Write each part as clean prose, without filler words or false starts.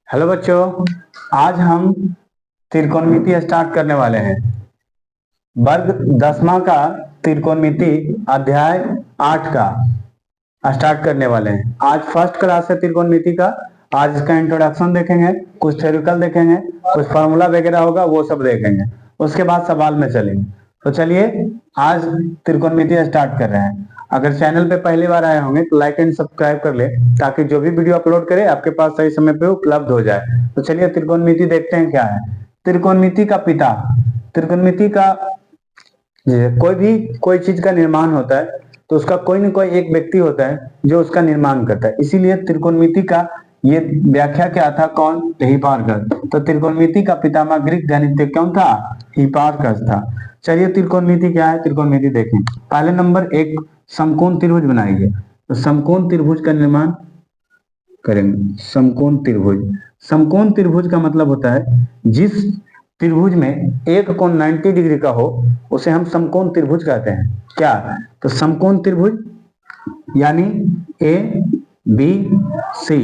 Hello बच्चों, आज हम त्रिकोणमिति स्टार्ट करने वाले हैं। वर्ग 10वां का त्रिकोणमिति अध्याय 8 का स्टार्ट करने वाले हैं। आज फर्स्ट क्लास है त्रिकोणमिति का। आज इसका इंट्रोडक्शन देखेंगे, कुछ थ्योरिकल देखेंगे, कुछ फार्मूला वगैरह होगा वो सब देखेंगे। उसके बाद सवाल में चलेंगे। तो चलिए आज त्रिकोणमिति स्टार्ट कर रहे हैं। अगर चैनल पे पहली बार आए होंगे तो लाइक एंड सब्सक्राइब कर ले, ताकि जो भी वीडियो अपलोड करे आपके पास सही समय पे उपलब्ध हो जाए। तो चलिए त्रिकोणमिति देखते हैं क्या है। त्रिकोणमिति का पिता, त्रिकोणमिति का कोई चीज का निर्माण होता है तो उसका कोई न कोई एक व्यक्ति होता है जो उसका निर्माण करता है। इसीलिए त्रिकोणमिति का ये व्याख्या क्या था, कौन? हिपार्कस। तो त्रिकोणमिति का पितामह ग्रीक गणितज्ञ कौन था? हिपार्कस था। चलिए त्रिकोणमिति क्या है, त्रिकोणमिति देखें। पहले नंबर एक, समकोण त्रिभुज बनाइए। तो समकोण त्रिभुज का निर्माण करेंगे। समकोण त्रिभुज, समकोण त्रिभुज का मतलब होता है जिस त्रिभुज में एक कोण 90 डिग्री का हो उसे हम समकोण त्रिभुज कहते हैं। क्या? तो समकोण त्रिभुज यानी ए बी सी।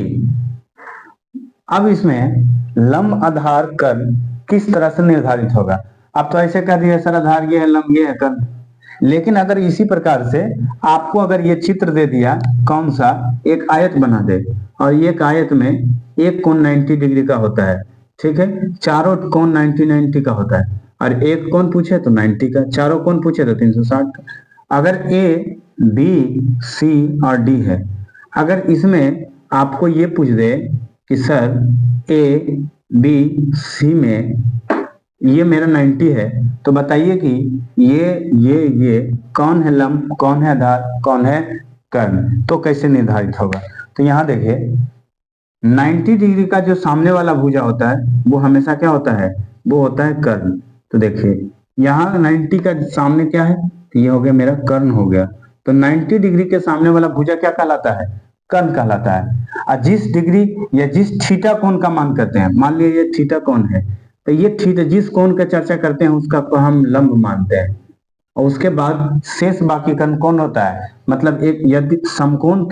अब इसमें लंब आधार कर्ण किस तरह से निर्धारित होगा? अब तो ऐसे कह दिए सर, आधार ये है, लंब ये है, कर्ण। लेकिन अगर इसी प्रकार से आपको अगर ये चित्र दे दिया, कौन सा? एक आयत बना दे और ये एक आयत में एक कोण 90 डिग्री का होता है, ठीक है, चारों कोण 90 का होता है, और एक कोण पूछे तो 90 का, चारों कोण पूछे तो 360 का। अगर ए बी सी और डी है, अगर इसमें आपको ये पूछ दे कि सर ए बी सी में ये मेरा 90 है, तो बताइए कि ये कौन है लंब, कौन है आधार, कौन है कर्ण? तो कैसे निर्धारित होगा? तो यहाँ देखिए 90 डिग्री का जो सामने वाला भुजा होता है वो हमेशा क्या होता है? वो होता है कर्ण। तो देखिए यहाँ 90 का सामने क्या है? तो ये हो गया मेरा कर्ण हो गया। तो 90 डिग्री के सामने वाला भुजा क्या कहलाता है? कर्ण कहलाता है। और जिस डिग्री या जिस थीटा कोण का मान करते हैं, मान लीजिए ये थीटा कोण है, तो ये थीटा जिस कोण का चर्चा करते हैं उसका को हम लंब मानते हैं। और उसके बाद शेष बाकी कर्ण कौन होता है? मतलब एक यदि समकोण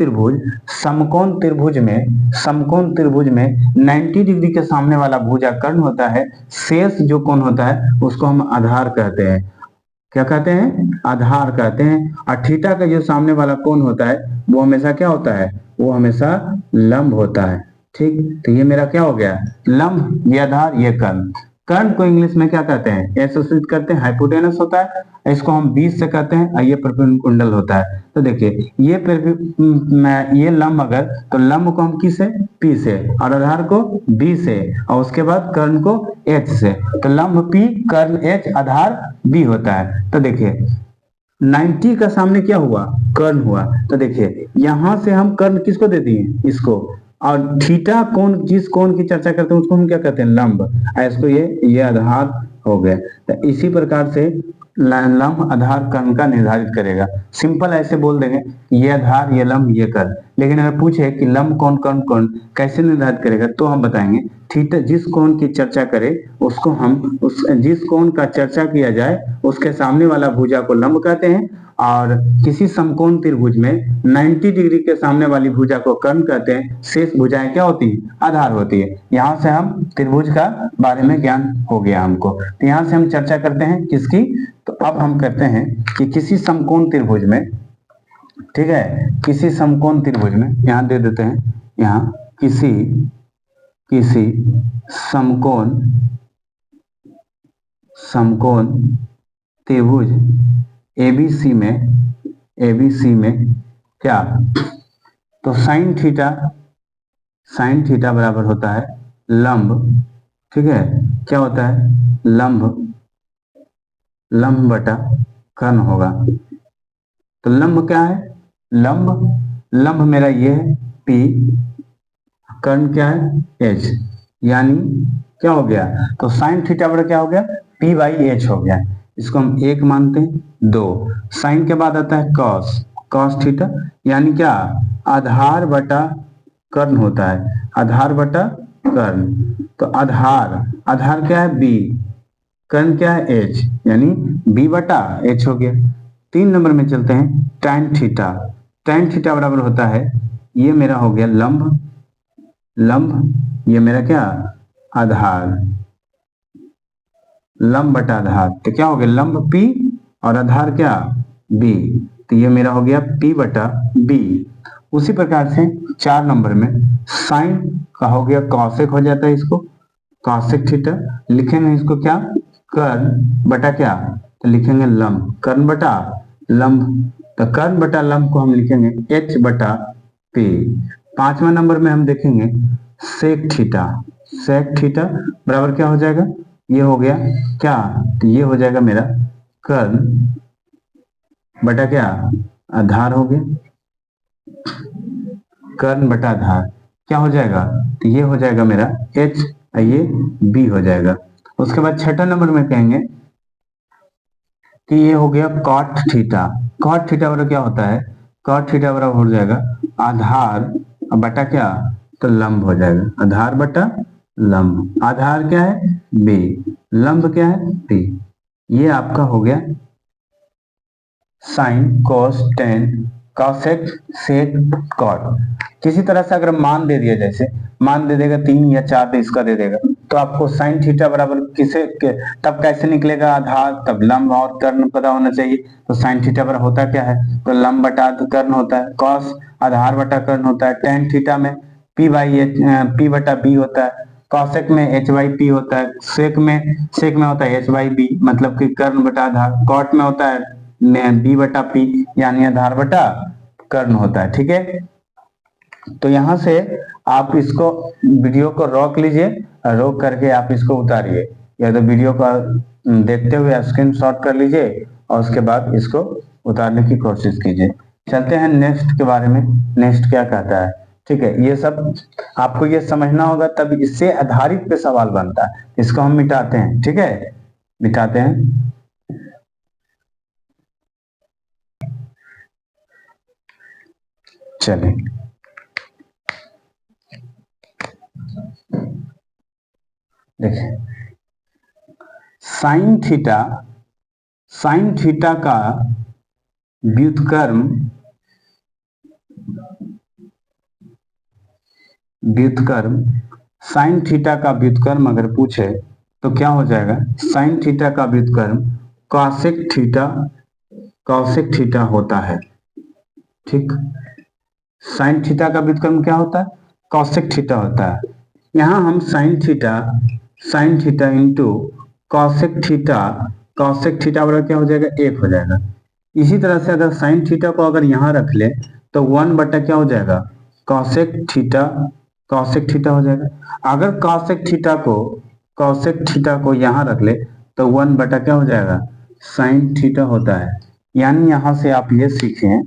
त्रिभुज में 90 डिग्री के सामने वाला भुजा कर्ण होता है, शेष जो कोण होता है उसको हम आधार कहते हैं। क्या कहते हैं? आधार कहते हैं। और थीटा का जो सामने वाला कोण होता है वो हमेशा क्या होता है? वो हमेशा लंब होता है। ठीक, तो ये मेरा क्या हो गया? लंब, ये आधार, ये कर्ण। कर्ण को इंग्लिश में क्या कहते हैं? एसोसिएट करते हैं, हाइपोटेनस होता है, इसको हम 20 से कहते हैं, और ये परपेंडिकुलर होता है। तो देखिए ये लंब, अगर तो लंब को हम किसे? पी से, और आधार को बी से, और उसके बाद कर्ण को एच से। तो लंब पी, कर्ण एच, आधार बी होता है। तो देखिए 90 का सामने क्या हुआ? कर्ण हुआ। तो देखिए यहां से हम कर्ण किसको दे दिए? इसको। और थीटा कोण, जिस कोण की चर्चा करते हैं उसको हम क्या कहते हैं? लंब। इसको ये आधार हो गया। तो इसी प्रकार से लंब आधार कर्ण का निर्धारित करेगा। सिंपल ऐसे बोल देंगे ये आधार, ये लंब, ये कर्ण। लेकिन अगर पूछे कि लंब कौन, कर्ण कौन, कैसे निर्धारित करेगा, तो हम बताएंगे थीटा जिस कोण की चर्चा करे उसको हम जिस कोण का चर्चा किया जाए उसके सामने वाला भुजा को लंब कहते हैं, और किसी समकोण त्रिभुज में 90 डिग्री के सामने वाली भुजा को कर्ण कहते हैं। शेष भुजाएं क्या होती है? आधार होती है। यहाँ से हम त्रिभुज का बारे में ज्ञान हो गया हमको। तो यहाँ से हम चर्चा करते हैं किसकी? तो अब हम करते हैं कि किसी समकोण त्रिभुज में, ठीक है, किसी समकोण त्रिभुज में, यहाँ दे देते हैं, यहाँ किसी समकोण त्रिभुज एबीसी में क्या? तो साइन थीटा बराबर होता है लंब, ठीक है, क्या होता है? लंब बटा कर्ण होगा। तो लंब क्या है? लंब मेरा ये है P, कर्ण क्या है? H, यानी क्या हो गया? तो साइन थीटा बड़ा क्या हो गया? P बाई H हो गया। इसको हम 1 मानते हैं। 2 साइन के बाद आता है कॉस थीटा, यानी क्या? आधार बटा कर्ण होता है, आधार बटा कर्ण। तो आधार क्या है? B, कर्ण क्या है? H, यानी B बटा H हो गया। 3 नंबर में चलते हैं, tan थीटा बराबर होता है, ये मेरा हो गया लंब लंब ये मेरा क्या आधार, लंब बटा आधार, तो क्या हो गया लंब P और आधार क्या B, तो ये मेरा हो गया P बटा B। उसी प्रकार से 4 नंबर में साइन का हो गया कॉसेक हो जाता है, इसको कॉसेक थीटा लिखेंगे, इसको क्या कर्ण बटा क्या, तो लिखेंगे लंब, कर्ण बटा लंब, तो कर्ण बटा लंब को हम लिखेंगे H बटा P। 5वां नंबर में हम देखेंगे सेक थीटा, सेक थीटा बराबर क्या हो जाएगा, ये हो गया क्या, तो ये हो जाएगा मेरा कर्ण बटा क्या आधार हो गया, कर्ण बटा आधार क्या हो जाएगा, तो ये हो जाएगा मेरा H और ये B हो जाएगा। उसके बाद 6ठा नंबर में कहेंगे कि ये हो गया कॉट थीटा, कॉट थीटा बराबर क्या होता है, कॉट थीटा बराबर हो जाएगा आधार बटा क्या, तो लंब हो जाएगा, आधार बटा लंब, आधार क्या है B, लंब क्या है P। ये आपका हो गया sine cos tan cosec sec cot. किसी तरह से अगर मान दे दिया, जैसे मान दे देगा 3 या 4 तो इसका दे देगा, तो आपको साइन थीटा बराबर तब कैसे निकलेगा, आधार तब लंब और कर्ण पता होना चाहिए। तो साइन थीटा बराबर होता क्या है, तो लंब बटा कर्ण होता है, कॉस आधार बटा कर्ण होता है, टेन थीटा में P बटा B होता है, कॉसेक में H बाई P होता है, सेक में होता है H बाई B, मतलब कि कर्ण बटा आधार, कॉट में होता है B बटा P यानी आधार बटा कर्ण होता है। ठीक है, तो यहां से आप इसको वीडियो को रोक लीजिए, रोक करके आप इसको उतारिए, या तो वीडियो को देखते हुए स्क्रीनशॉट कर लीजिए और उसके बाद इसको उतारने की कोशिश कीजिए। चलते हैं नेक्स्ट के बारे में, नेक्स्ट क्या कहता है। ठीक है, ये सब आपको ये समझना होगा, तब इससे आधारित पे सवाल बनता है। इसको हम मिटाते हैं, ठीक है, मिटाते हैं। चलिए देखिए, साइन थीटा का व्युत्क्रम साइन थीटा का व्युत्क्रम अगर पूछे तो क्या हो जाएगा, साइन थीटा का व्युत्क्रम कॉसेक थीटा होता है। ठीक, साइन थीटा का व्युत्क्रम क्या होता है, कॉसेक थीटा होता है। यहां हम sine theta into cosec theta बराबर क्या हो जाएगा, 1 हो जाएगा। इसी तरह से अगर साइन थीटा को अगर यहां रख ले तो 1 बटा क्या हो जाएगा, कॉसेक थीटा हो जाएगा। अगर कॉसेक थीटा को यहां रख ले तो 1 बटा क्या हो जाएगा, साइन थीटा होता है। यानी यहां से आप ये सीखें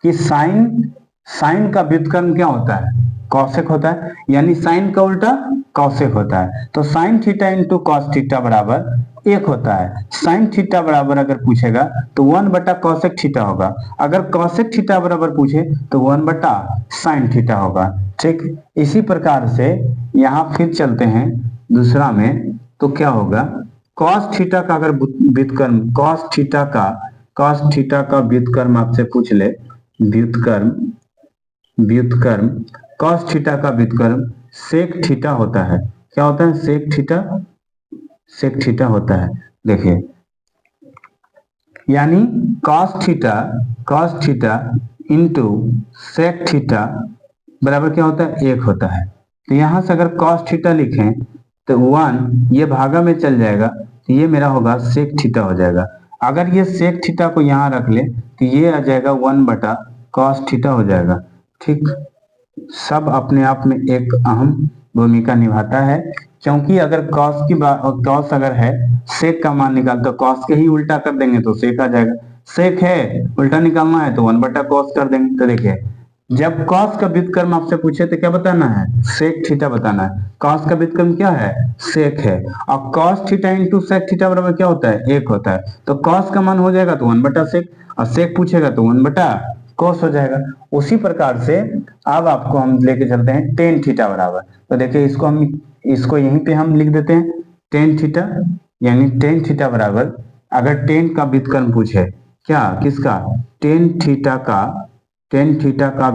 कि साइन का व्युत्क्रम क्या होता है, कॉसेक होता है, यानी साइन का उल्टा कॉसेक होता है। तो sine theta into cos theta बराबर 1 होता है। साइन थीटा बराबर अगर पूछेगा तो 1 बटा कॉसेक थीटा होगा, अगर कॉसेक थीटा बराबर पूछे तो 1 बटा साइन थीटा होगा। ठीक, इसी प्रकार से यहां फिर चलते हैं दूसरा में, तो क्या होगा, कॉस थीटा का अगर व्युत्क्रम, कॉस थीटा का व्युत्क्रम आपसे पूछ ले, व्युत्क्रम कॉस थीटा का व्युत्क्रम सेक थीटा होता है। क्या होता है, सेक थीटा होता है। देखिए, यानी cos theta into sec theta बराबर क्या होता है, 1 होता है। तो यहां से अगर कॉस थीटा लिखें तो 1 ये भागा में चल जाएगा, तो ये मेरा होगा सेक थीटा हो जाएगा। अगर ये सेक थीटा को यहां रख ले तो ये आ जाएगा 1 बटा कॉस थीटा हो जाएगा। ठीक, सब अपने आप में एक अहम भूमिका निभाता है, क्योंकि अगर कॉस अगर है, सेक का मान निकाल तो कॉस के ही उल्टा कर देंगे तो सेक आ जाएगा, सेक है उल्टा निकालना है तो 1 बटा कॉस कर देंगे। तो देखिए, जब कॉस का व्युत्क्रम आपसे पूछे तो क्या बताना है, सेक थीटा बताना है। कॉस का व्युत्क्रम क्या है, सेक है, और cos theta into sec theta बराबर क्या होता है, 1 होता है। तो कॉस का मान हो जाएगा तो 1 बटा सेक, और सेक पूछेगा तो 1 बटा कॉस हो जाएगा। उसी प्रकार से अब आपको हम लेके चलते हैं टेन थीटा बराबर। तो देखिए, इसको यहीं पे हम लिख देते हैं टेन थीटा, यानी टेन थीटा बराबर, अगर टेन का व्युत्क्रम पूछे क्या, किसका, टेन थीटा का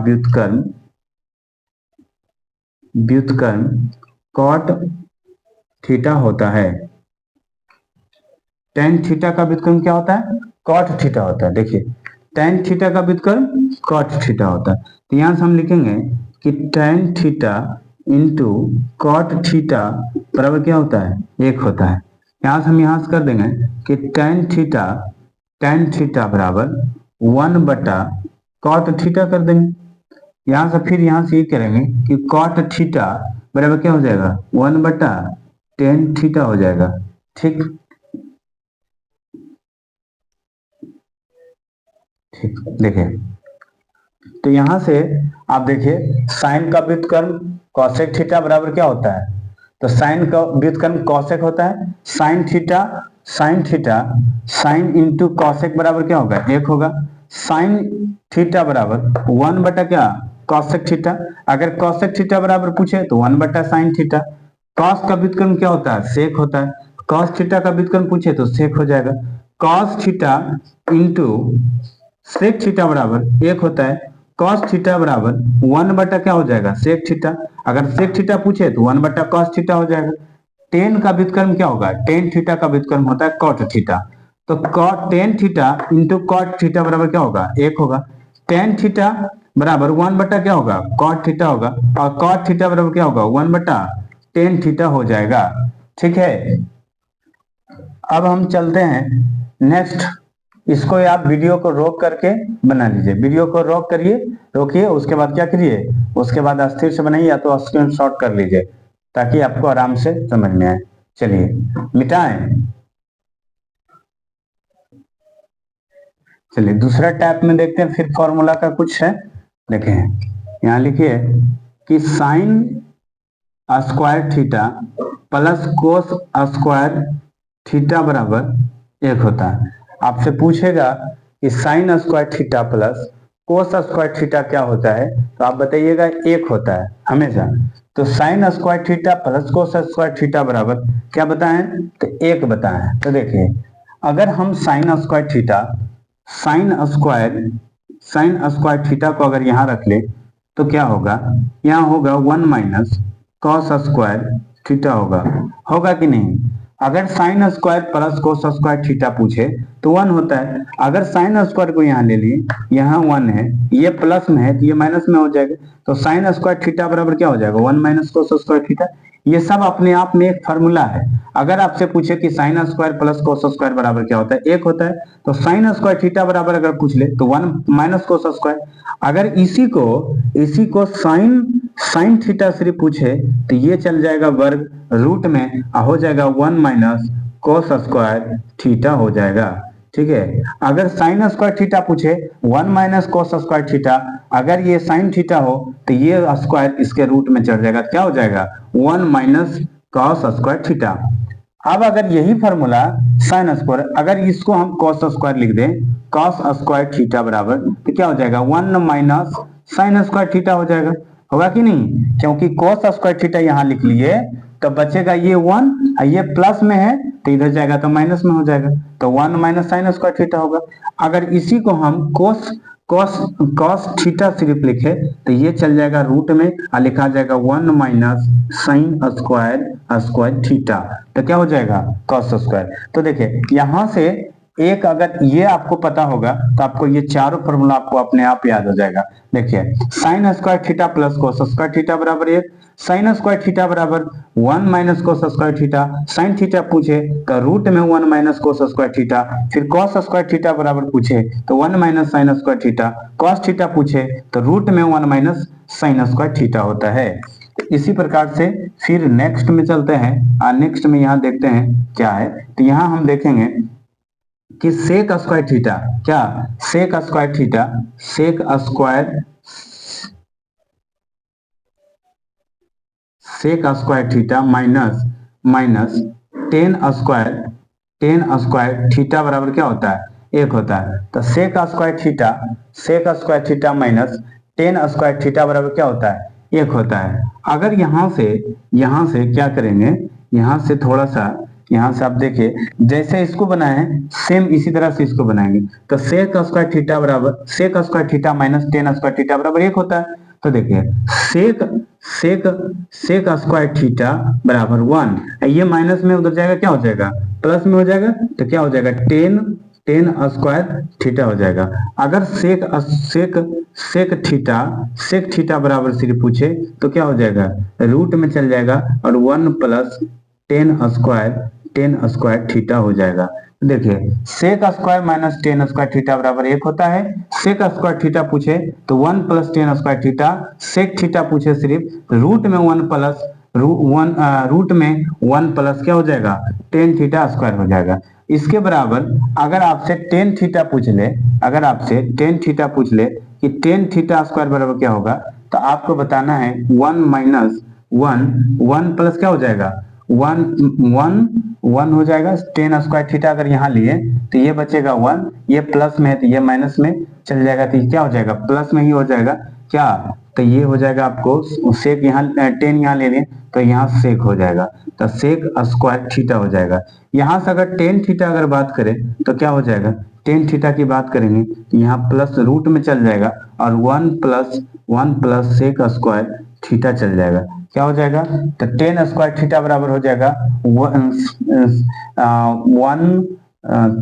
व्युत्क्रम कॉट थीटा होता है। टेन थीटा का व्युत्क्रम क्या होता है, कॉट थीटा होता है। देखिए टेन थीटा का व्युत्क्रम कॉट थीटा होता है, तो यहां से हम लिखेंगे कि tan theta into cot theta बराबर क्या होता है, एक होता है। यहां से हम यहां से कर देंगे कि टेन थीटा बराबर 1 बटा कॉट थीटा कर देंगे। यहां से फिर यहां से ये करेंगे कि कॉट थीटा बराबर क्या हो जाएगा, 1/10 थीटा हो जाएगा। ठीक ठीक, देखिए तो यहां से आप देखिए साइन का व्युत्क्रम कॉसेक थीटा बराबर क्या होता है, तो साइन का व्युत्क्रम कॉसेक होता है। Sine theta sine into cosec बराबर क्या होगा, एक होगा। साइन थीटा बराबर 1 बटा क्या, कॉसेक थीटा। अगर कॉसेक थीटा बराबर पूछे तो 1 बटा साइन थीटा। कॉस का व्युत्क्रम क्या होता है, सेक होता है। कॉस थीटा का व्युत्क्रम पूछे तो सेक हो जाएगा। Cos theta into sec theta बराबर एक होता है। कॉस थीटा बराबर 1 बटा क्या हो जाएगा, सेक थीटा। अगर सेक थीटा पूछे तो 1 बटा कॉस थीटा हो जाएगा। टेन का व्युत्क्रम क्या होगा, टेन थीटा का व्युत्क्रम होता है कॉट थीटा। तो cot tan theta into cot theta बराबर क्या होगा, एक होगा। टेन थीटा बराबर 1 बटा क्या होगा, कॉट थीटा होगा। और कॉट थीटा बराबर क्या होगा, 1/10 थीटा हो जाएगा। ठीक है, अब हम चलते हैं नेक्स्ट। इसको आप वीडियो को रोक करके बना लीजिए, वीडियो को रोक करिए, रोकिए, उसके बाद क्या करिए, उसके बाद अस्थिर से बनाइए या तो स्क्रीनशॉट कर लीजिए ताकि आपको आराम से समझ में आए। चलिए मिटाएं। चलिए दूसरा टैप में देखते हैं, फिर फॉर्मूला का कुछ है। देखें यहाँ लिखिए कि sign square theta plus cos square theta बराबर एक होता है। आपसे पूछेगा कि sign square theta plus cos square theta क्या होता है, तो आप बताइएगा एक होता है हमेशा। तो sign square theta plus cos square theta बराबर क्या बताएं, तो एक बताएं। तो देखिए अगर हम साइन स्क्वायर थीटा को अगर यहाँ रख ले तो क्या होगा, यहाँ होगा 1 - कॉस स्क्वायर थीटा होगा कि नहीं। अगर sine square plus cos square theta पूछे तो 1 होता है। अगर साइन स्क्वायर को यहाँ ले लिए, यहाँ 1 है, ये प्लस में है तो ये माइनस में हो जाएगा। तो साइन स्क्वायर थीटा बराबर क्या हो जाएगा, 1 - कोस स्क्वायर थीटा। ये सब अपने आप में एक फार्मूला है। अगर आपसे पूछे कि sine square plus cos square बराबर क्या होता है, एक होता है। तो साइन स्क्वायर थीटा बराबर अगर पूछ ले तो 1 - कोस स्क्वायर। अगर इसी को साइन थीटा सिर्फ पूछे तो ये चल जाएगा वर्ग रूट में, हो जाएगा 1 - कोस स्क्वायर थीटा हो जाएगा। ठीक है, अगर साइन स्क्वायर थीटा पूछे 1 - कोस स्क्वायर थीटा, अगर ये साइन थीटा हो तो ये स्क्वायर इसके रूट में चढ़ जाएगा, क्या हो जाएगा 1 - कॉस स्क्वायर थीटा। अब अगर यही फॉर्मूला साइन स्क्वायर, अगर इसको हम कॉस स्क्वायर लिख दें, कॉस स्क्वायर थीटा बराबर तो क्या हो जाएगा 1 - साइन स्क्वायर थीटा हो जाएगा। होगा कि नहीं, क्योंकि कॉस स्क्वायर थीटा यहाँ लिख लिए तो बचेगा ये 1, ये प्लस में है तो इधर जाएगा तो माइनस में हो जाएगा, तो 1 - साइन स्क्वायर थीटा होगा। अगर इसी को हम कॉस कॉस थीटा सिर्फ लिखे तो ये चल जाएगा रूट में और लिखा जाएगा 1 - साइन स्क्वायर थीटा, तो क्या हो जाएगा कॉस स्क्वायर। तो देखिए यहां से एक अगर ये आपको पता होगा तो आपको ये चारों फॉर्मूला आपको अपने आप याद हो जाएगा। देखिए sign square theta plus cos square theta बराबर एक, साइन स्क्वायर थीटा बराबर 1 - कोस स्क्वायर थीटा। साइन थीटा पूछे तो रूट में 1 - कोस स्क्वायर थीटा। फिर कॉस स्क्वायर थीटा बराबर पूछे तो 1 - sign square theta. Cos theta पूछे तो रूट में 1 - साइन स्क्वायर थीटा होता है। इसी प्रकार से फिर नेक्स्ट में चलते हैं और नेक्स्ट में यहाँ देखते हैं क्या है। तो यहाँ हम देखेंगे कि सेक स्क्वायर थीटा, क्या sec square theta, sec square theta minus tan square theta बराबर क्या होता है, एक होता है। तो sec square theta minus tan square theta बराबर क्या होता है, एक होता है। अगर यहाँ से क्या करेंगे, यहाँ से थोड़ा सा यहाँ से आप देखिए जैसे इसको बनाए हैं सेम इसी तरह से इसको बनाएंगे। तो सेक स्क्वायर थीटा बराबर sec square theta minus tan square theta बराबर 1 होता है। तो देखिए सेक सेक सेक स्क्वायर थीटा बराबर 1, ये माइनस में उधर जाएगा क्या हो जाएगा, प्लस में हो जाएगा। तो क्या हो जाएगा, टेन टेन स्क्वायर थीटा हो जाएगा। अगर सेक सेक सेक थीटा बराबर सिर्फ पूछे तो क्या हो जाएगा, रूट में चल जाएगा और 1 प्लस टेन स्क्वायर थीटा हो जाएगा। देखिए sec square minus tan square theta बराबर 1 होता है। सेक स्क्वायर थीटा पूछे तो 1 plus tan square theta, sec theta पूछे सिर्फ रूट में 1 प्लस रूट में 1 प्लस क्या हो जाएगा, टेन थीटा स्क्वायर हो जाएगा। इसके बराबर अगर आपसे टेन थीटा पूछ ले, अगर आपसे टेन थीटा पूछ ले कि टेन थीटा स्क्वायर बराबर क्या होगा, तो आपको बताना है 1 माइनस 1 प्लस क्या हो जाएगा, 1 हो जाएगा। टेन स्क्वायर थीटा अगर यहाँ लिए तो ये बचेगा 1, ये प्लस में है तो ये माइनस में चल जाएगा, तो ये क्या हो जाएगा, प्लस में ही हो जाएगा क्या। तो ये हो जाएगा आपको सेक, यहाँ टेन यहाँ ले लें तो यहाँ सेक हो जाएगा, तो सेक स्क्वायर थीटा हो जाएगा। यहाँ से अगर टेन थीटा अगर बात करें तो क्या हो जाएगा, टेन थीटा की बात करेंगे तो यहाँ प्लस रूट में चल जाएगा और 1 प्लस सेक स्क्वायर थीटा चल जाएगा, क्या हो जाएगा। तो टेन स्क्वायर थीटा बराबर हो जाएगा 1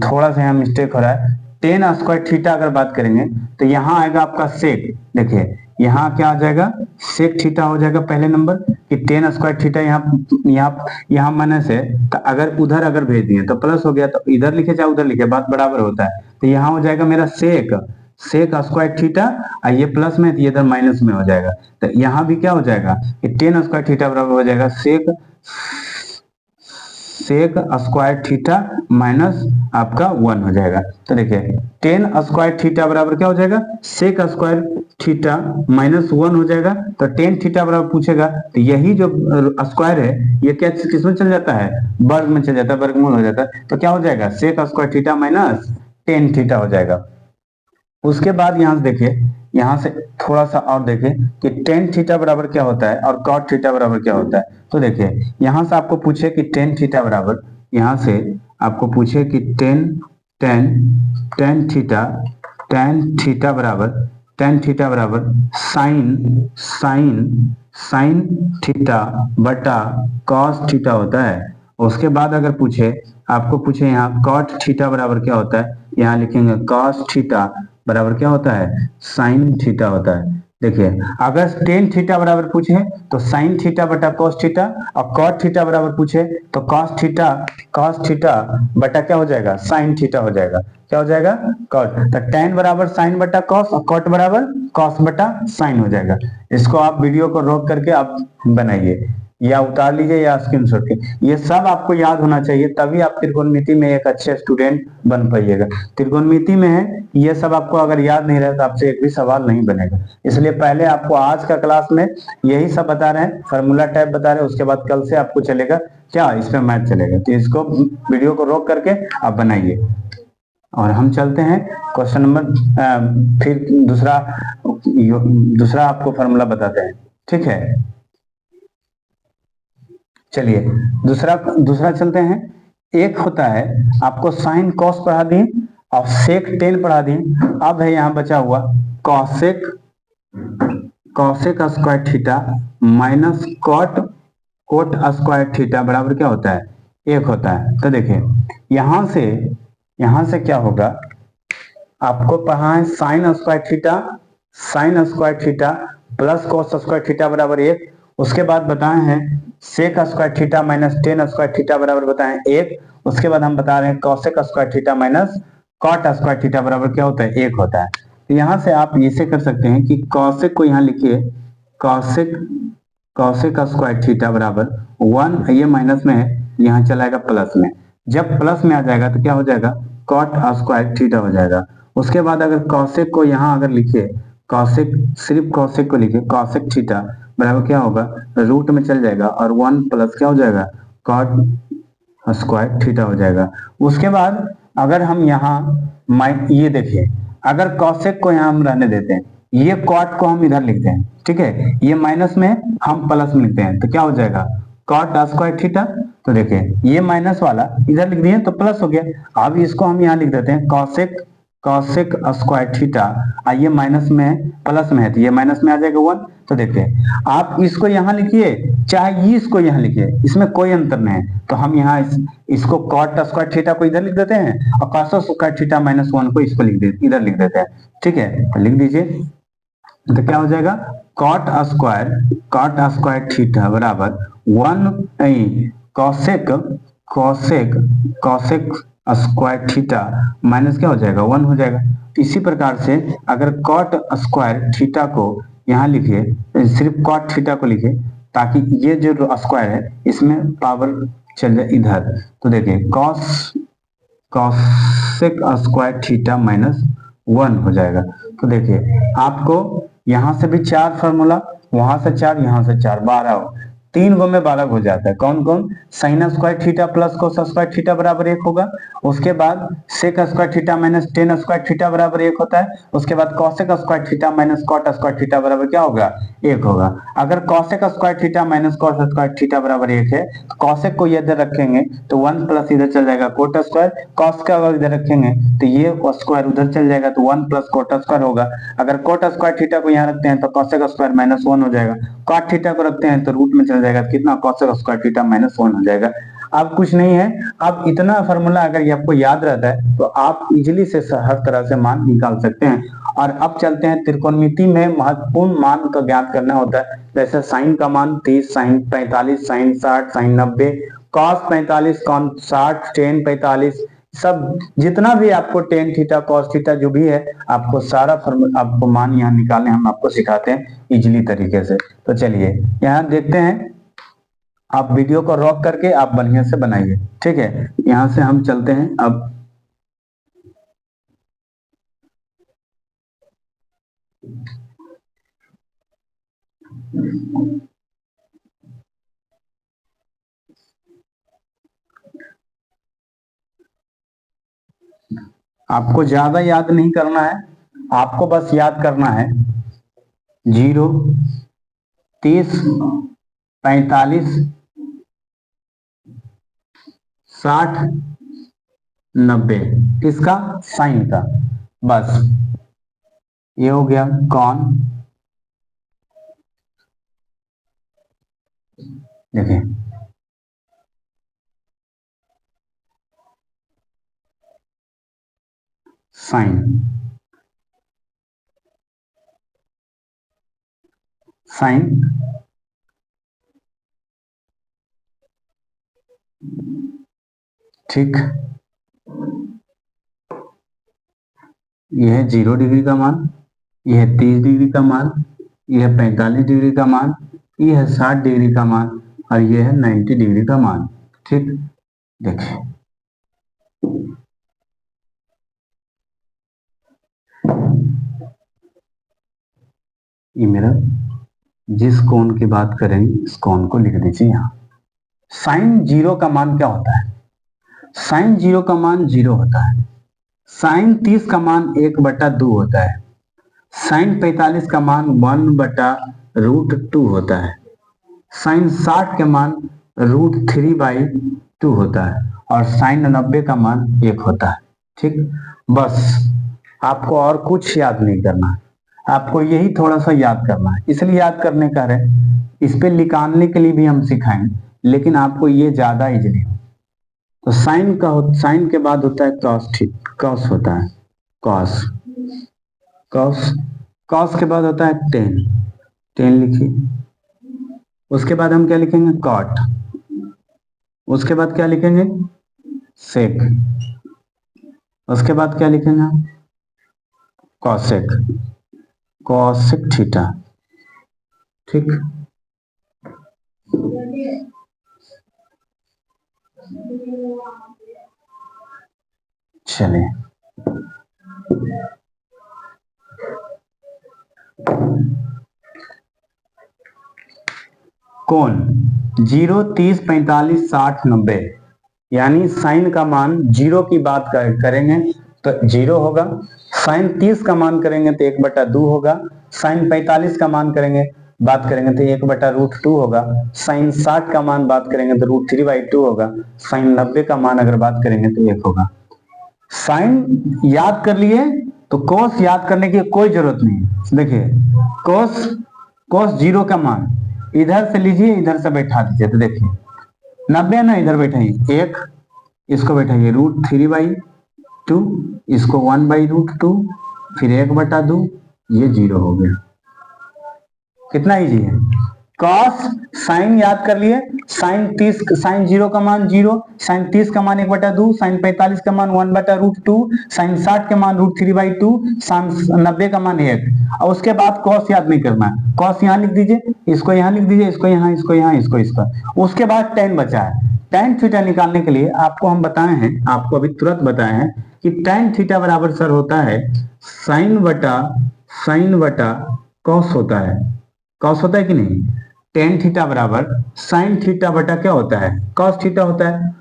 थोड़ा सा यहाँ मिस्टेक हो रहा है। टेन स्क्वायर थीटा अगर बात करेंगे तो यहाँ आएगा आपका सेक, देखिए यहाँ क्या आ जाएगा, सेक थीटा हो जाएगा पहले नंबर कि टेन स्क्वायर थीटा यहाँ माइनस है, तो अगर उधर अगर भेज दिए तो प्लस हो गया, तो इधर लिखे चाहे उधर लिखे बात बराबर होता है। तो यहाँ हो जाएगा मेरा सेक स्क्वायर थीटा, और ये प्लस में तो ये इधर माइनस में हो जाएगा। तो यहाँ भी क्या हो जाएगा कि टेन स्क्वायर थीटा बराबर हो जाएगा सेक स्क्वायर थीटा माइनस आपका 1 हो जाएगा। तो देखिए टेन स्क्वायर थीटा बराबर क्या हो जाएगा, सेक स्क्वायर थीटा माइनस 1 हो जाएगा। तो टेन थीटा बराबर पूछेगा तो यही जो स्क्वायर है ये क्या किसमें चल जाता है, वर्ग में चल जाता है, वर्गमूल हो जाता है। तो क्या हो जाएगा, sec square theta minus tan theta हो जाएगा। उसके बाद यहाँ से देखिए, यहाँ से थोड़ा सा और देखिए कि टेन थीटा बराबर क्या होता है और कॉट थीटा बराबर क्या होता है। तो देखिए यहाँ से आपको पूछे कि टेन थीटा बराबर, यहाँ से आपको पूछे कि टेन थीटा बराबर साइन थीटा बटा कॉस थीटा होता है। उसके बाद अगर पूछे आपको पूछे यहाँ कॉट थीटा बराबर क्या होता है, यहाँ लिखेंगे कॉस थीटा बराबर क्या होता है, साइन थीटा होता है। देखिए अगर टेन थीटा बराबर पूछे तो साइन थीटा बटा कॉस थीटा, और कॉट थीटा बराबर पूछे तो कॉस थीटा बटा क्या हो जाएगा, साइन थीटा हो जाएगा। क्या हो जाएगा, कॉट। तो टेन बराबर साइन बटा कॉस और कॉट बराबर कॉस बटा साइन हो जाएगा। इसको आप वीडियो को रोक करके आप बनाइए या उतार लीजिए या स्क्रीनशॉट के, ये सब आपको याद होना चाहिए, तभी आप त्रिकोणमिति में एक अच्छे स्टूडेंट बन पाइएगा। त्रिकोणमिति में है ये सब आपको अगर याद नहीं रहे तो आपसे एक भी सवाल नहीं बनेगा। इसलिए पहले आपको आज का क्लास में यही सब बता रहे हैं, फार्मूला टाइप बता रहे हैं, उसके बाद कल से आपको चलेगा क्या, इसमें मैथ चलेगा। तो इसको वीडियो को रोक करके आप बनाइए और हम चलते हैं क्वेश्चन नंबर, फिर दूसरा आपको फार्मूला बताते हैं, ठीक है। चलिए दूसरा चलते हैं। एक होता है आपको साइन कॉस पढ़ा दिए और सेक टेन पढ़ा दिए, अब है यहाँ बचा हुआ cosec square theta minus cot square theta बराबर क्या होता है, 1 होता है। तो देखिए यहाँ से क्या होगा, आपको पढ़ा है sine square theta plus cos square theta बराबर 1। उसके बाद बताए हैं sec square theta minus tan square theta बराबर बताए 1। उसके बाद हम बता रहे हैं cosec square theta minus cot square theta बराबर क्या होता है, 1 होता है। तो यहाँ से आप इसे कर सकते हैं कि कॉसेक को यहाँ लिखिए कॉसेक स्क्वायर थीटा बराबर 1, ये माइनस में है, यहाँ चलाएगा प्लस में। जब प्लस में आ जाएगा तो क्या हो जाएगा, कॉट स्क्वायर थीटा हो जाएगा। उसके बाद अगर कॉसेक को यहाँ अगर लिखिए, सिर्फ कॉसेक को लिखिए, कॉसेक थीटा बराबर क्या होगा, रूट में चल जाएगा और 1 प्लस क्या हो जाएगा, कॉट स्क्वायर थीटा हो जाएगा। उसके बाद अगर हम यहाँ ये देखिए, अगर कॉसेक को यहाँ हम रहने देते हैं, ये कॉट को हम इधर लिखते हैं, ठीक है, ये माइनस में हम प्लस में लिखते हैं, तो क्या हो जाएगा, कॉट स्क्वायर थीटा तो देखिए ये माइनस वाला इधर लिख दिए तो प्लस हो गया। अब इसको हम यहाँ लिख देते हैं कॉसेक कॉसेक स्क्वायर थीटा, ये माइनस में प्लस में है तो ये माइनस में आ जाएगा 1। तो देखिए आप इसको यहाँ लिखिए चाहे ये इसको यहाँ लिखिए, इसमें कोई अंतर नहीं है। तो हम यहाँ इसको कॉट स्क्वायर थीटा को इधर लिख देते हैं और कॉस स्क्वायर थीटा माइनस 1 को इसको इधर लिख देते हैं। ठीक है, तो लिख दीजिए। तो क्या हो जाएगा कॉट स्क्वायर थीटा बराबर 1 cosec cosec cosec square theta minus क्या हो जाएगा 1 हो जाएगा। इसी प्रकार से अगर कॉट स्क्वायर थीटा को यहाँ लिखिए, सिर्फ कॉट थीटा को लिखिए ताकि ये जो स्क्वायर है इसमें पावर चल जाए इधर। तो देखिए cos cosec square theta minus 1 हो जाएगा। तो देखिए आपको यहां से भी 4 फॉर्मूला, वहां से 4, यहां से 4, 12 3 गो में 12 हो जाता है। कौन कौन? Sine square theta plus cos square theta बराबर 1 होगा। उसके बाद sec square theta minus tan square theta बराबर 1 होता है। उसके बाद cosec square theta minus cot square theta बराबर क्या होगा 1 होगा। अगर cosec square theta minus cot square theta बराबर 1 है तो कॉसेक को इधर रखेंगे तो 1 प्लस इधर चल जाएगा कोट स्क्वायर, कॉस का अगर इधर रखेंगे तो ये स्क्वायर उधर चल जाएगा तो 1 प्लस कोट स्क्वायर होगा। अगर कोट स्क्वायर थीटा को यहाँ रखते हैं तो कॉसेक स्क्वायर माइनस 1 हो जाएगा। कॉट थीटा को रखते हैं तो रूट में चल जाएगा, कितना कॉसेक स्क्वायर थीटा माइनस 1 हो जाएगा। अब कुछ नहीं है, अब इतना फार्मूला अगर ये आपको याद रहता है तो आप इजीली से हर तरह से मान निकाल सकते हैं। और अब चलते हैं त्रिकोणमिति में महत्वपूर्ण मान का ज्ञात करना होता है। जैसे साइन का मान 30, sine 45, sine 60, sine 90, cos 45, cos 60, tan 45, सब जितना भी आपको टेन थीटा कॉस थीटा जो भी है आपको सारा आपको मान यहाँ निकालने हम आपको सिखाते हैं इजीली तरीके से। तो चलिए यहाँ देखते हैं, आप वीडियो को रॉक करके आप बढ़िया से बनाइए। ठीक है, यहां से हम चलते हैं अब। आपको ज्यादा याद नहीं करना है, आपको बस याद करना है 0, 30, 45, 60, 90 इसका साइन का, बस ये हो गया कॉन। देखिए साइन, साइन ठीक, यह है 0 डिग्री का मान, यह है 30 डिग्री का मान, यह है 45 डिग्री का मान, यह है 60 डिग्री का मान और यह है 90 डिग्री का मान। ठीक, देखिए ये मेरा जिस कोण की बात करेंगे इस कोण को लिख दीजिए यहाँ। साइन 0 का मान क्या होता है? साइन 0 का मान 0 होता है। साइन 30 का मान 1/2 होता है। साइन 45 का मान 1/√2 होता है। साइन 60 के मान √3/2 होता है और साइन 90 का मान 1 होता है। ठीक, बस आपको और कुछ याद नहीं करना है, आपको यही थोड़ा सा याद करना है। इसलिए याद करने का है, इस पे निकालने के लिए भी हम सिखाएंगे लेकिन आपको ये ज्यादा इजीली हो। तो साइन के बाद होता है कॉस, ठीक कॉस होता है, कॉस कॉस कॉस के बाद होता है टेन, टेन लिखिए। उसके बाद हम क्या लिखेंगे कॉट, उसके बाद क्या लिखेंगे सेक, उसके बाद क्या लिखेंगे कॉसेक, कॉसेक थीटा। ठीक, चलिए कोण 0, 30, 45, 60, 90 यानी साइन का मान 0 की बात करेंगे तो 0 होगा। साइन 30 का मान करेंगे तो 1/2 होगा। साइन 45 का मान करेंगे बात करेंगे तो 1/√2 होगा। साइन 60 का मान बात करेंगे तो √3/2 होगा। साइन 90 का मान अगर बात करेंगे तो 1 होगा। साइन याद कर लिए तो कोस याद करने की कोई जरूरत नहीं है। देखिए कोस 0 का मान इधर से लीजिए, इधर से बैठा दीजिए, तो देखिए 90 ना, इधर बैठाइए 1, इसको बैठाइए √3/2, इसको 1/√2, फिर 1/2, ये 0 हो गया। कितना इजी है। कॉस साइन याद कर लिए, साइन 0 का मान 0, साइन 30 का मान 1/2, साइन 45 का मान 1/√2, साइन 60 का मान √3/2, साइन 90 का मान 1। और उसके बाद कॉस याद नहीं करना है। कॉस यहाँ लिख दीजिए, इसको यहाँ लिख दीजिए, इसको यहाँ, इसको यहाँ, इसको इसका। उसके बाद टेन बचा है। टेन थीटा निकालने के लिए आपको हम बताए हैं, आपको अभी तुरंत बताए हैं कि टेन थीटा बराबर सर होता है साइन बटा कॉस होता है। कॉस होता है कि नहीं। टेन थीटा बराबर साइन थीटा बटा क्या होता है, कॉस थीटा होता है।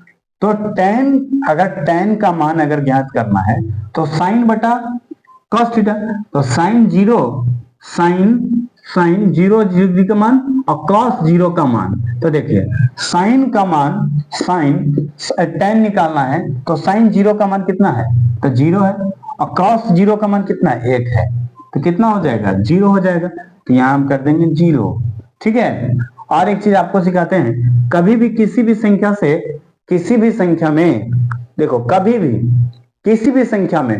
तो टेन का मान अगर ज्ञात करना है तो साइन बटा कॉस थीटा। तो साइन 0 डिग्री का मान और कॉस 0 का मान। तो देखिए साइन का मान टेन निकालना है तो साइन 0 का मान कितना है, तो 0 है, और कॉस 0 का मान कितना है, 1 है। तो कितना हो जाएगा, 0 हो जाएगा। तो यहां हम कर देंगे 0। ठीक है। और एक चीज आपको सिखाते हैं, कभी भी किसी भी संख्या में देखो, कभी भी किसी भी संख्या में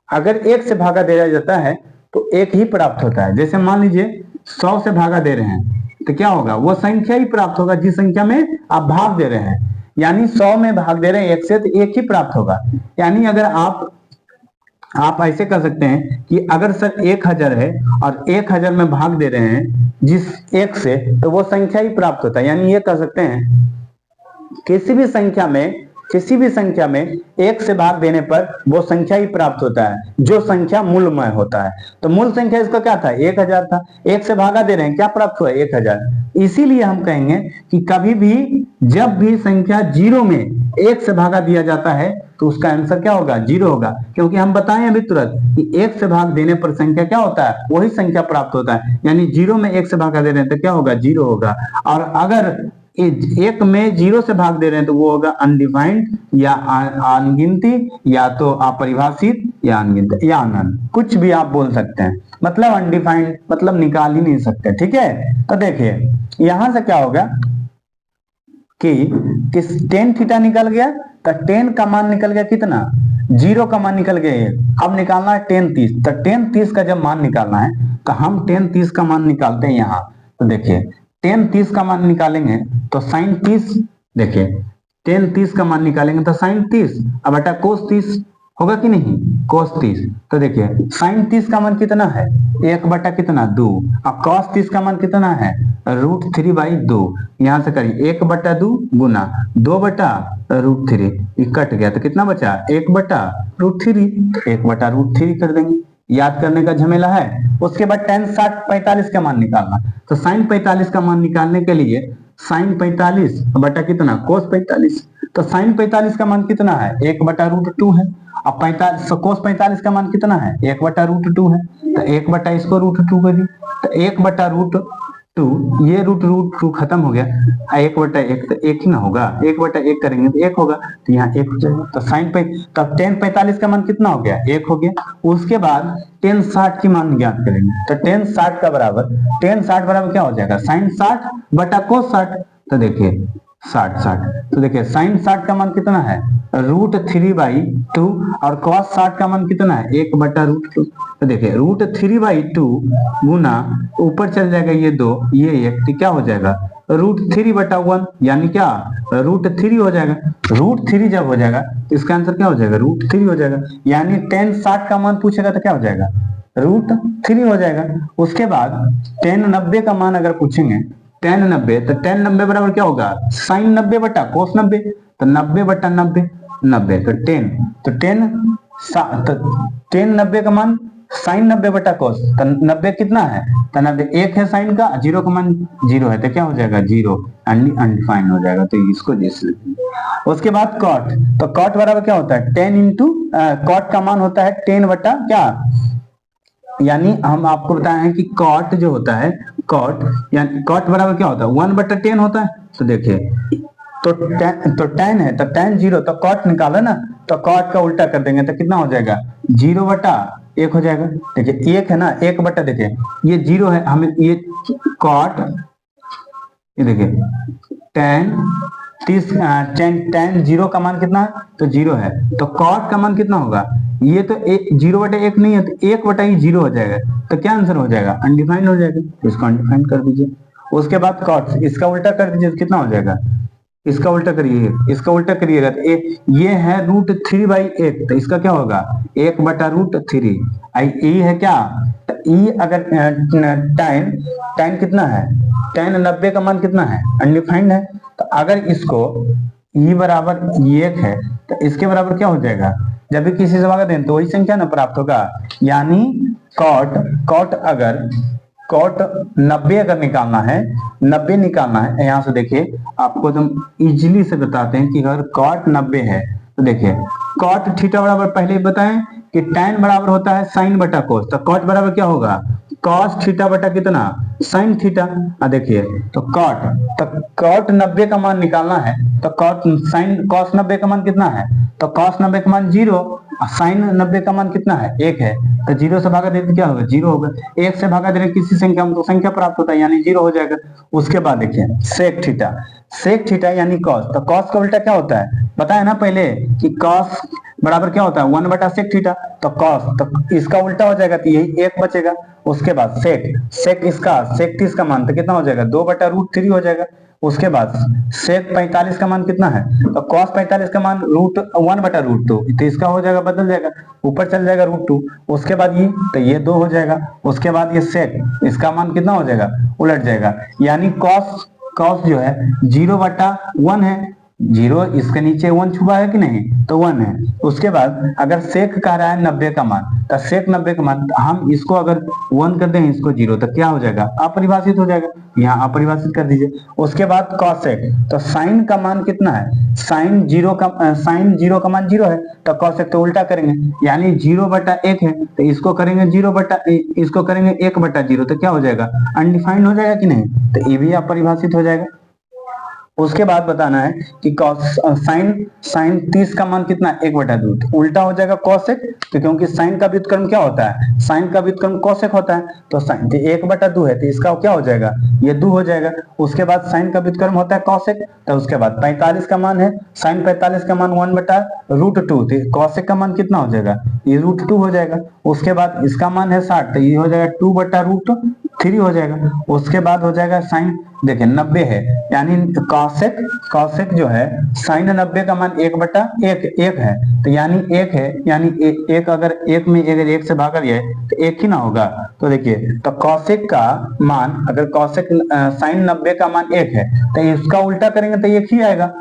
अगर 1 से भागा दिया जाता है तो 1 ही प्राप्त होता है। जैसे मान लीजिए 100 से भागा दे रहे हैं तो क्या होगा, वो संख्या ही प्राप्त होगा जिस संख्या में आप भाग दे रहे हैं। यानी 100 में भाग दे रहे हैं 1 से तो 1 ही प्राप्त होगा। यानी अगर आप ऐसे कर सकते हैं कि अगर सर 1000 है और 1000 में भाग दे रहे हैं जिस 1 से, तो वो संख्या ही प्राप्त होता है। यानी ये कर सकते हैं किसी भी संख्या में 1 से भाग देने पर वो संख्या ही प्राप्त होता है जो संख्या मूलमय होता है। तो मूल संख्या इसका क्या था, 1000 था। 1 से भागा दे रहे हैं, क्या प्राप्त हुआ, 1000। इसीलिए हम कहेंगे कि कभी भी जब भी संख्या 0 में 1 से भागा दिया जाता है तो उसका आंसर क्या होगा, 0 होगा। क्योंकि हम बताएं अभी तुरंत कि 1 से भाग देने पर संख्या क्या होता है, वही संख्या प्राप्त होता है। यानी 0 में 1 से भागा दे रहे हैं तो क्या होगा, 0 होगा। और अगर 1 में 0 से भाग दे रहे हैं तो वो होगा अनडिफाइंड या अनगिनती, या तो अपरिभाषित या अनगिनत या अनंत, कुछ भी आप बोल सकते हैं। मतलब अनडिफाइंड मतलब निकाल ही नहीं सकते। ठीक है। तो देखिए यहां से क्या होगा कि टेन थीटा निकल गया, तो टेन का मान निकल गया कितना, 0 का मान निकल गया। अब निकालना है टेन 30। तो टेन 30 का जब मान निकालना है तो हम टेन 30 का मान निकालते हैं यहाँ। तो देखिए टेन 30 का मान निकालेंगे तो साइन 30, देखिए टेन 30 का मान निकालेंगे तो साइन 30 अब बटा कोस 30 होगा कि नहीं, कोस 30। तो देखिए साइन 30 का मान कितना है, 1 बटा कितना 2, और कॉस 30 का मान कितना है, √3/2। यहां से करिए 1/2 गुना 2/√3, ये कट गया तो कितना बचा, 1/√3। 1/√3 कर देंगे, याद करने का झमेला है। उसके बाद टेन 60 45 का मान निकालना। तो साइन 45 का मान निकालने के लिए साइन 45 बटा कितना, कोस 45। तो साइन 45 का मान कितना है, 1/√2 है। अब 45 कोस 45 का मान कितना है, 1/√2 है। तो 1 बटा इसको √2 कर दी, तो 1/√2, ये √2 खत्म हो गया। 1/1 तो 1 ही ना होगा, 1/1 करेंगे तो 1 होगा, तो यहाँ 1 हो जाएगा। तो साइन पे तब टेन 45 का मान कितना हो गया, 1 हो गया। उसके बाद टेन 60 की मान ज्ञात करेंगे। तो टेन 60 का बराबर, टेन 60 बराबर क्या हो जाएगा, साइन 60 बटा कोस 60। तो देखिए 60 तो देखिए साइन 60 का मान कितना है, √3/2, और कॉस 60 का मान कितना है, 1/√2। तो देखिए √3/2 गुना ऊपर चल जाएगा ये 2 ये 1, तो क्या हो जाएगा √3/1, यानी क्या √3 हो जाएगा। √3 जब हो जाएगा तो इसका आंसर क्या हो जाएगा, √3 हो जाएगा। यानी टेन 60 का मान पूछेगा तो क्या हो जाएगा, √3 हो जाएगा। उसके बाद टेन 90 का मान अगर पूछेंगे, टेन 90, तो टेन 90 बराबर क्या होगा, साइन 90 बटा कोस 90। तो 90/90 90, तो टेन 90 का मान साइन 90 बटा कोस, तो 90 कितना है, तो 90 1 है साइन का, 0 का मान 0 है, तो क्या हो जाएगा 0, अनडिफाइंड हो जाएगा। तो इसको जिस लिखेंगे। उसके बाद कॉट, तो कॉट बराबर क्या होता है, 10 इंटू कॉट का मान होता है 10 बटा क्या, यानी हम आपको बताए हैं कि कॉट जो होता है, कॉट, यानी कॉट बराबर क्या होता है 1/10 होता है। तो देखिए तो tan है तो tan 0, तो कॉट निकाला ना, तो कॉट का उल्टा कर देंगे तो कितना हो जाएगा 0/1 हो जाएगा। देखिए 1 है ना, 1/, देखिए ये 0 है, हमें ये कॉट, ये देखिए tan 0 का मान कितना है तो 0 है, तो कॉट का मान कितना होगा, ये तो 0/1 नहीं है तो 1/0 हो जाएगा। तो क्या आंसर हो जाएगा अनडिफाइंड हो जाएगा, इसको अनडिफाइंड कर दीजिए। उसके बाद कॉट, इसका उल्टा कर दीजिए तो कितना हो जाएगा, इसका उल्टा करिए, इसका उल्टा करिएगा तो ये है √3/1, तो इसका क्या होगा 1/√3। ई है क्या, तो ई अगर tan कितना है, tan 90 का मान कितना है अनडिफाइंड है, तो अगर इसको ई बराबर 1 है तो इसके बराबर क्या हो जाएगा, जब भी किसी से भागा दें तो वही संख्या ना प्राप्त होगा। यानी कॉट अगर 90 अगर निकालना है, 90 निकालना है, यहाँ से देखिए आपको एकदम इजीली से बताते हैं कि अगर कॉट 90 है तो देखिए कॉट थीटा बराबर पहले ही बताएं कि tan बराबर होता है साइन बटा कोस, तो कॉट बराबर क्या होगा कॉस थीटा बटा कितना साइन थीटा। देखिए तो कॉट 90 का मान निकालना है, तो कॉस 90 का मान कितना है, तो कॉस 90 का मान 0 और साइन 90 का मान कितना है 1 है, तो 0 से भागा देते क्या होगा 0 होगा, 1 से भागा दे किसी संख्या में तो संख्या प्राप्त होता है यानी 0 हो जाएगा। उसके बाद देखिए सेक थीटा यानी कॉस, तो कॉस का उल्टा क्या होता है पता है ना पहले कि कॉस बराबर क्या होता है 1/सेक थीटा, तो कॉस, तो इसका उल्टा हो जाएगा तो यही 1 बचेगा। उसके बाद सेक 30 का मान तो कितना हो जाएगा 2/√3 हो जाएगा। उसके बाद सेक 45 का मान कितना है, तो कॉस 45 का मान √1/√2, तो इसका हो जाएगा बदल जाएगा ऊपर चल जाएगा √2। उसके बाद ये तो ये 2 हो जाएगा। उसके बाद ये सेक, इसका मान कितना हो जाएगा उलट जाएगा, यानी कॉस जो है 0/1 है, 0 इसके नीचे 1 छुपा है कि नहीं तो 1 है। उसके बाद अगर सेक कह रहा है 90 का मान, तो सेक 90 का मान हम इसको अगर 1 कर दें इसको 0 तो क्या हो जाएगा अपरिभाषित हो जाएगा, यहाँ अपरिभाषित कर दीजिए। उसके बाद कॉसेक, तो साइन का मान कितना है, साइन 0 का मान 0 है, तो कॉसेक तो उल्टा करेंगे यानी 0/1 है, तो इसको करेंगे 1/0, तो क्या हो जाएगा अनडिफाइंड हो जाएगा कि नहीं, तो ये भी अपरिभाषित हो जाएगा। उसके बाद बताना है कि साइन 30 का मान कितना 1/2, उल्टा हो जाएगा कॉसेक, तो क्योंकि साइन का व्युत्क्रम क्या होता है, साइन का व्युत्क्रम कॉसेक होता है, तो साइन 1/2 है तो इसका क्या हो जाएगा ये 2 हो जाएगा। उसके बाद साइन का व्युत्क्रम होता है कॉसेक, तो उसके बाद 45 का मान है, साइन 45 का मान 1/√2, तो कॉसेक का मान कितना हो जाएगा ये √2 हो जाएगा। उसके बाद इसका मान है 60, तो ये हो जाएगा 2/√3 हो जाएगा। उसके बाद हो जाएगा साइन, देखिए 90 है यानी कॉसेक जो है साइन 90 का मान 1/1 है, तो यानी 1 है, यानी 1 अगर 1 में अगर 1 से भागा दिया तो 1 ही ना होगा। तो देखिए तो कॉसेक का मान अगर साइन 90 का मान 1 है तो इसका उल्टा करेंगे तो 1 ही आएगा,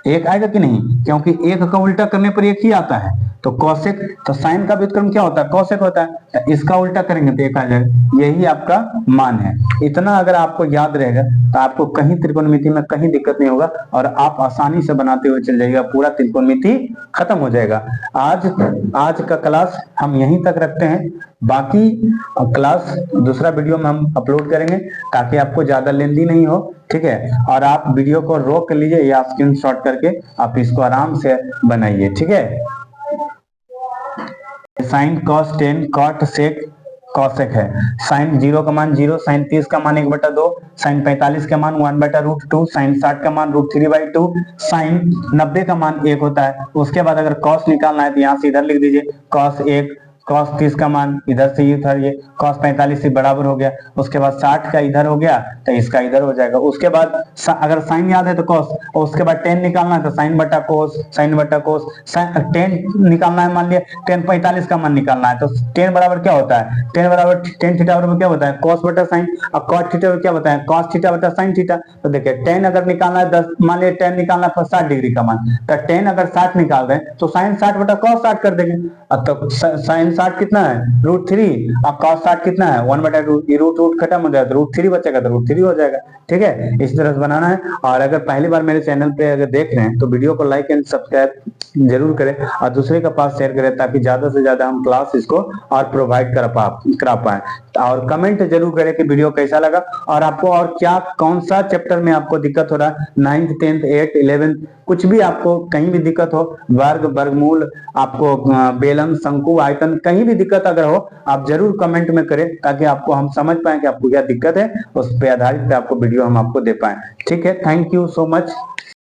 1 आएगा कि नहीं, क्योंकि 1 का उल्टा करने पर 1 ही आता है। तो कॉसेक, तो साइन का व्युत्क्रम क्या होता है कॉसेक होता है, तो इसका उल्टा करेंगे तो 1 आ जाएगा, यही आपका मान है। इतना अगर आपको याद रहेगा तो आपको कहीं त्रिकोणमिति में कहीं दिक्कत नहीं होगा और आप आसानी से बनाते हुए चल जाइएगा, पूरा त्रिकोणमिति खत्म हो जाएगा। आज का क्लास हम यहीं तक रखते हैं, बाकी क्लास दूसरा वीडियो में हम अपलोड करेंगे ताकि आपको ज्यादा लेंदी नहीं हो, ठीक है। और आप वीडियो को रोक लीजिए या स्क्रीनशॉट करके आप इसको आराम से बनाइए, ठीक है। Sine cos 10 cot sec cosec है, साइन 0 का मान 0, साइन 30 का मान 1/2, साइन 45 का मान 1/√2, साइन 60 का मान √3/2, साइन 90 का मान 1 होता है। उसके बाद अगर कॉस निकालना है तो यहाँ से इधर लिख दीजिए कॉस 1, कॉस 30 का मान इधर से इधर, ये कॉस 45 से बराबर हो गया। उसके बाद 60 का इधर हो गया तो इसका इधर हो जाएगा। उसके बाद अगर साइन याद है तो कॉस, और उसके बाद tan निकालना है तो साइन बटा कोस, tan निकालना है, मान लिया tan 45 का मान निकालना है तो tan बराबर क्या होता है, tan थीटा बराबर क्या होता है कॉस बटा साइन, और कॉट थीटा क्या होता है कॉस थीटा बटा साइन थीटा। तो देखिए tan अगर निकालना है 10, मान लिया tan निकालना है 60 डिग्री का मान, तो tan अगर 60 निकाल रहे हैं तो साइन 60 बटा कॉस 60 कर देंगे, तो साइन 60 कितना है √3 और cos 60 कितना है 1/2, ये रूट खत्म हो जाएगा तो √3 बचेगा तो √3 हो जाएगा, ठीक है। इस तरह से बनाना है। और अगर पहली बार मेरे चैनल पे अगर देख रहे हैं तो वीडियो को लाइक एंड सब्सक्राइब जरूर करें और दूसरे के पास शेयर करें ताकि ज्यादा से ज्यादा हम क्लास इसको और प्रोवाइड करा पाए। और कमेंट जरूर करें कि वीडियो कैसा लगा और आपको और क्या कौन सा चैप्टर में आपको दिक्कत हो रहा है, 9th 10th 8th 11th कुछ भी आपको कहीं भी दिक्कत हो, वर्ग वर्गमूल आपको बेलन शंकु आयतन कहीं भी दिक्कत अगर हो आप जरूर कमेंट में करें ताकि आपको हम समझ पाए कि आपको क्या दिक्कत है, उस पे आधारित पे आपको वीडियो हम आपको दे पाए। ठीक है, थैंक यू सो मच।